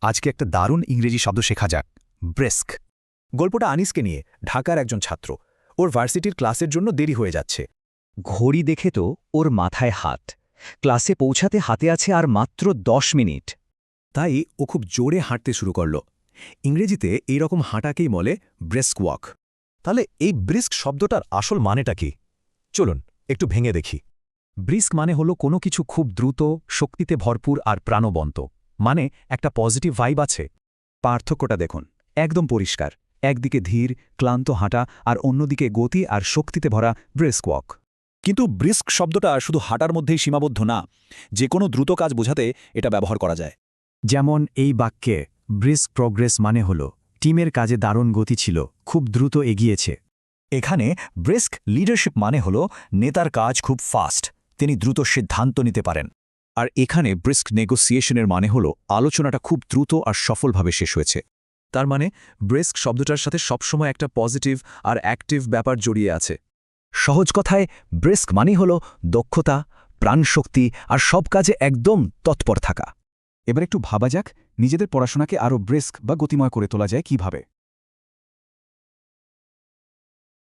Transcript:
আজকে একটা দারুণ ইংরেজি শব্দ শেখা যাক, ব্রেস্ক। গল্পটা আনিসকে নিয়ে, ঢাকার একজন ছাত্র। ওর ভার্সিটির ক্লাসের জন্য দেরি হয়ে যাচ্ছে। ঘড়ি দেখে তো ওর মাথায় হাত। ক্লাসে পৌঁছাতে হাতে আছে আর মাত্র 10 মিনিট। তাই ও খুব জোরে হাঁটতে শুরু করল। ইংরেজিতে এই রকম হাঁটাকেই বলে ব্রেস্ক ওয়াক। তাহলে এই ব্রিস্ক শব্দটার আসল মানেটা কি? চলুন একটু ভেঙে দেখি। ব্রিস্ক মানে হলো কোনো কিছু খুব দ্রুত, শক্তিতে ভরপুর আর প্রাণবন্ত, মানে একটা পজিটিভ ভাইব আছে। পার্থক্যটা দেখুন, একদম পরিষ্কার। একদিকে ধীর, ক্লান্ত হাঁটা আর অন্যদিকে গতি আর শক্তিতে ভরা ব্রিস্ক ওয়াক। কিন্তু ব্রিস্ক শব্দটা শুধু হাঁটার মধ্যেই সীমাবদ্ধ না, যে কোনো দ্রুত কাজ বোঝাতে এটা ব্যবহার করা যায়। যেমন এই বাক্যে ব্রিস্ক প্রগ্রেস মানে হল টিমের কাজে দারুণ গতি ছিল, খুব দ্রুত এগিয়েছে। এখানে ব্রিস্ক লিডারশিপ মানে হল নেতার কাজ খুব ফাস্ট, তিনি দ্রুত সিদ্ধান্ত নিতে পারেন। আর এখানে ব্রিস্ক নেগোসিয়েশনের মানে হল আলোচনাটা খুব দ্রুত আর সফলভাবে শেষ হয়েছে। তার মানে ব্রিস্ক শব্দটার সাথে সবসময় একটা পজিটিভ আর অ্যাক্টিভ ব্যাপার জড়িয়ে আছে। সহজ কথায় ব্রিস্ক মানে হল দক্ষতা, প্রাণশক্তি আর সব কাজে একদম তৎপর থাকা। এবার একটু ভাবা যাক, নিজেদের পড়াশোনাকে আরও ব্রিস্ক বা গতিময় করে তোলা যায় কিভাবে।